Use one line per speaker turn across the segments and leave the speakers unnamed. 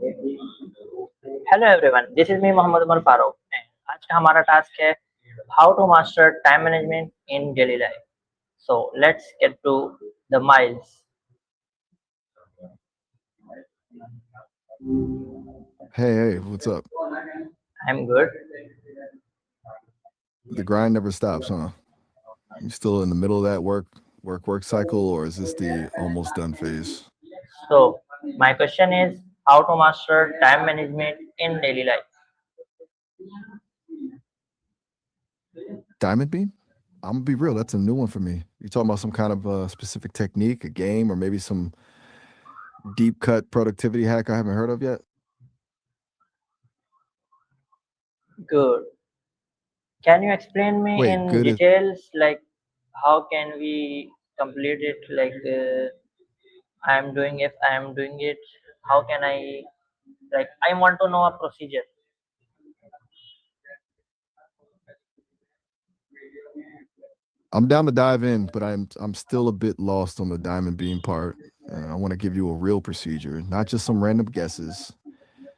Hello everyone, this is me Mohammad Umar Farooq and आज का हमारा टास्क है how to master time management in daily life. So let's get to the miles.
Hey, what's up?
I am good.
The grind never stops, huh? You still in the middle of that work cycle, or is this the almost done phase?
So my question is how to master time management in daily life.
Diamond beam? I'm gonna be real. That's a new one for me. You talking about some kind of specific technique, a game, or maybe some deep cut productivity hack I haven't heard of yet?
Good. Can you explain me
Wait,
in
good is
details like how can we complete it? Like I am doing it, how can I, like I want to know a procedure.
I'm down to dive in, but I'm still a bit lost on the diamond beam part. And I want to give you a real procedure, not just some random guesses.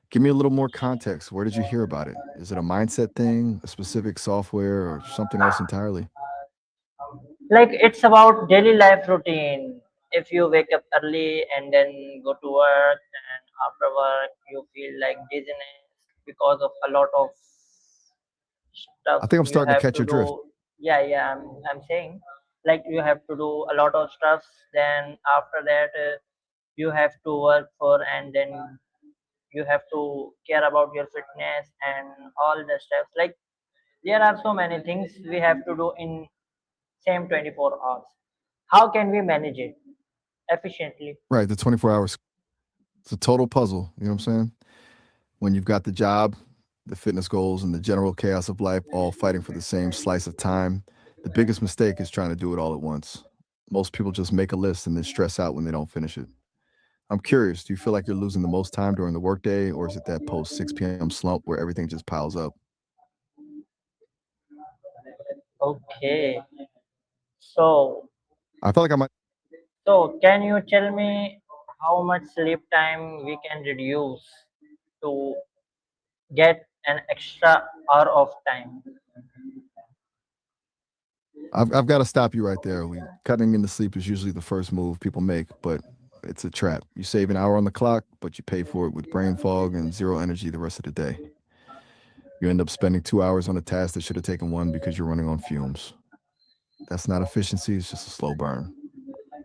Give me a little more context. Where did you hear about it? Is it a mindset thing, a specific software, or something else entirely?
Like it's about daily life routine. If you wake up early and then go to work, and after work you feel like dizziness because of a lot of stuff
I think I'm
you
starting to
have
catch
to
your drift.
do. Yeah, I'm saying like you have to do a lot of stuff. Then after that, you have to work for, and then you have to care about your fitness and all the stuff. Like there are so many things we have to do in same 24 hours. How can we manage it efficiently?
Right, the 24 hours. It's a total puzzle. You know what I'm saying? When you've got the job, the fitness goals, and the general chaos of life all fighting for the same slice of time, the biggest mistake is trying to do it all at once. Most people just make a list and then stress out when they don't finish it. I'm curious, do you feel like you're losing the most time during the workday, or is it that post 6 p.m. slump where everything just piles up?
Okay. So,
I felt like I might.
can you tell me how much sleep time we can reduce to get an extra hour of time?
I've got to stop you right there. Cutting into sleep is usually the first move people make, but it's a trap. You save an hour on the clock, but you pay for it with brain fog and zero energy the rest of the day. You end up spending 2 hours on a task that should have taken one because you're running on fumes. That's not efficiency, it's just a slow burn.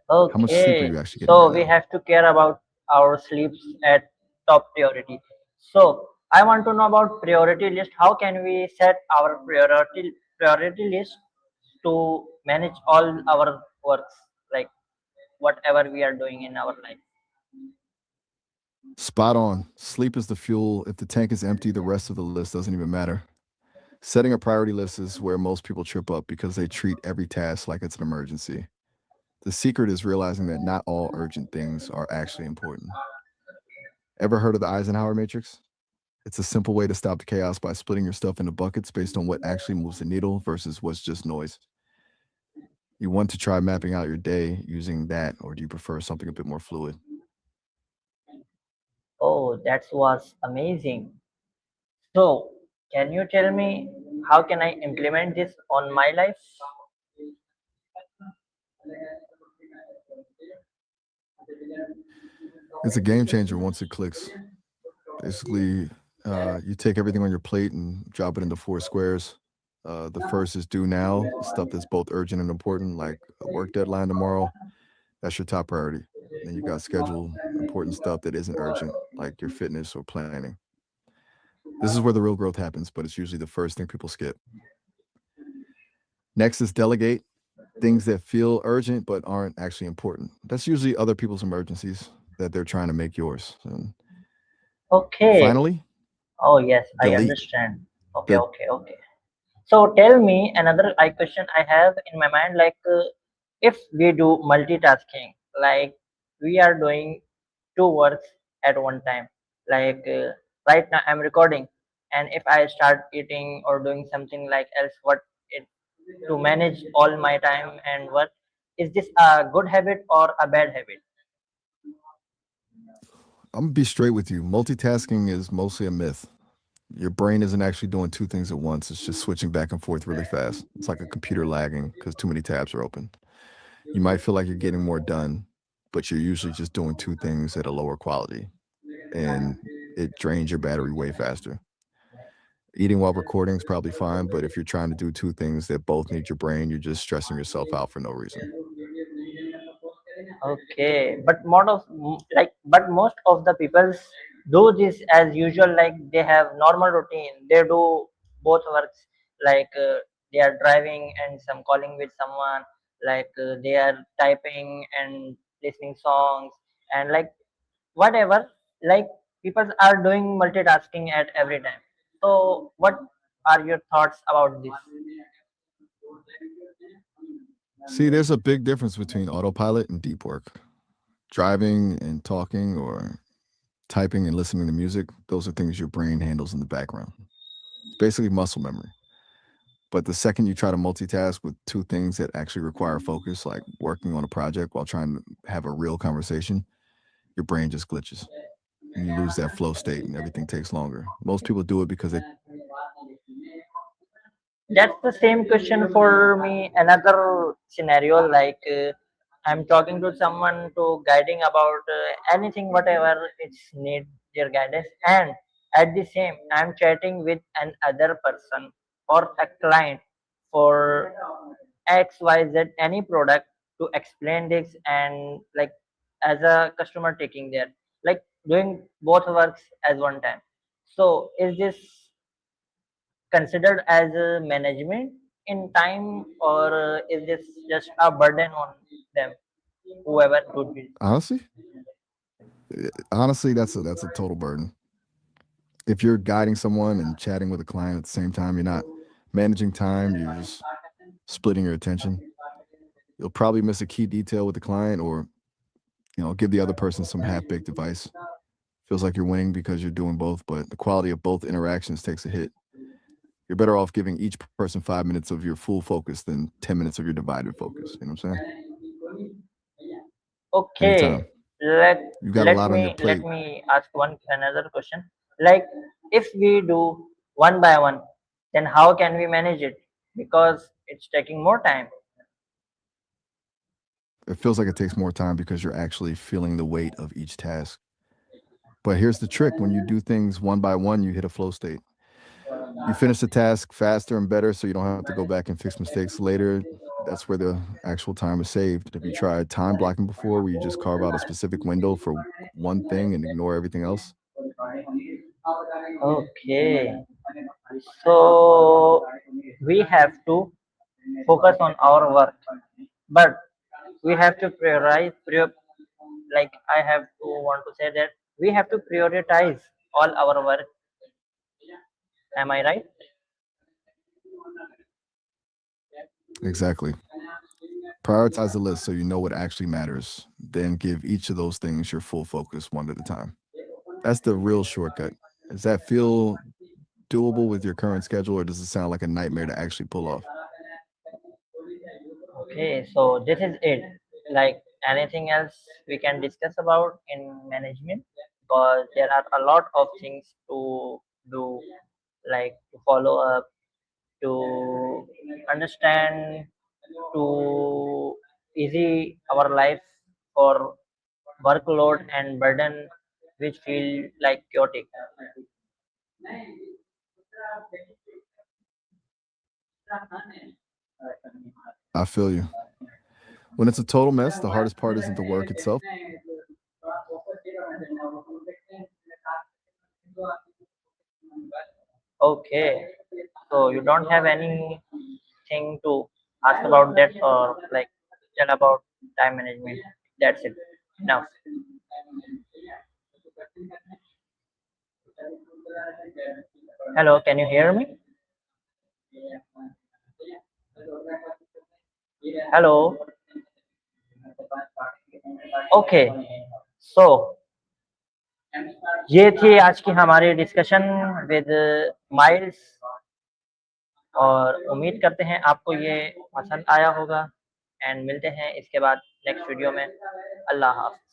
How much sleep are
Okay.
you actually getting right
So we
now?
have to care about our sleeps at top priority. So I want to know about priority list. How can we set our priority list to manage all our works, like whatever we are doing in our life?
Spot on. Sleep is the fuel. If the tank is empty, the rest of the list doesn't even matter. Setting a priority list is where most people trip up because they treat every task like it's an emergency. The secret is realizing that not all urgent things are actually important. Ever heard of the Eisenhower matrix? It's a simple way to stop the chaos by splitting your stuff into buckets based on what actually moves the needle versus what's just noise. You want to try mapping out your day using that, or do you prefer something a bit more fluid?
Oh, that was amazing. So can you tell me how can I implement this on my life?
It's a game changer once it clicks. Basically, you take everything on your plate and drop it into four squares. The first is due now, the stuff that's both urgent and important, like a work deadline tomorrow. That's your top priority. Then you got schedule important stuff that isn't urgent, like your fitness or planning. This is where the real growth happens, but it's usually the first thing people skip. Next is delegate things that feel urgent but aren't actually important. That's usually other people's emergencies that they're trying to make yours. And
Okay.
finally,
Oh yes, I
delete.
understand. Okay,
The
okay, okay. So tell me another question I have in my mind, like if we do multitasking, like we are doing two works at one time, like right now I'm recording, and if I start eating or doing something like else, what it to manage all my time and work, is this a good habit or a bad habit?
I'm gonna be straight with you. Multitasking is mostly a myth. Your brain isn't actually doing two things at once. It's just switching back and forth really fast. It's like a computer lagging because too many tabs are open. You might feel like you're getting more done, but you're usually just doing two things at a lower quality, and it drains your battery way faster. Eating while recording is probably fine, but if you're trying to do two things that both need your brain, you're just stressing yourself out for no reason.
Okay, but but most of the people do this as usual. Like they have normal routine. They do both works. Like they are driving and some calling with someone. Like they are typing and listening songs and like whatever. Like people are doing multitasking at every time. So what are your thoughts about this?
See, there's a big difference between autopilot and deep work. Driving and talking or typing and listening to music, those are things your brain handles in the background. It's basically muscle memory. But the second you try to multitask with two things that actually require focus, like working on a project while trying to have a real conversation, your brain just glitches and you lose that flow state and everything takes longer. Most people do it because they
That's the same question for me. Another scenario like I'm talking to someone to guiding about anything, whatever it's need their guidance, and at the same I'm chatting with another person or a client for XYZ any product to explain this and like as a customer taking there like doing both works as one time. So is this considered as a management in time or is this just a burden on them whoever would be?
honestly, honestly, that's a total burden. If you're guiding someone and chatting with a client at the same time, you're not managing time, you're just splitting your attention. You'll probably miss a key detail with the client or, give the other person some half-baked advice. Feels like you're winning because you're doing both, but the quality of both interactions takes a hit. You're better off giving each person 5 minutes of your full focus than 10 minutes of your divided focus. You know what I'm saying?
Okay,
Anytime.
let
You've got a
let
lot on your
me let
plate.
me ask one another question. Like if we do one by one, then how can we manage it? Because it's taking more time.
It feels like it takes more time because you're actually feeling the weight of each task. But here's the trick: when you do things one by one, you hit a flow state. You finish the task faster and better so you don't have to go back and fix mistakes later. That's where the actual time is saved. Have you tried time blocking before where you just carve out a specific window for one thing and ignore everything else?
Okay, so we have to focus on our work, but we have to like I have to want to say that we have to prioritize all our work. Am I right?
Exactly. Prioritize the list so you know what actually matters. Then give each of those things your full focus one at a time. That's the real shortcut. Does that feel doable with your current schedule or does it sound like a nightmare to actually pull off?
Okay, so this is it. Like anything else we can discuss about in management because there are a lot of things to do, like to follow up, to understand, to easy our life for workload and burden which feel like chaotic.
I feel you. When it's a total mess, the hardest part isn't the work itself.
Okay, so you don't have anything to ask about that or like tell about time management. That's it. Now, hello, can you hear me? Hello. Okay, so ये थी आज की हमारी discussion with miles और उम्मीद करते हैं आपको ये पसंद आया होगा एंड मिलते हैं इसके बाद नेक्स्ट वीडियो में। अल्लाह हाफ़िज़।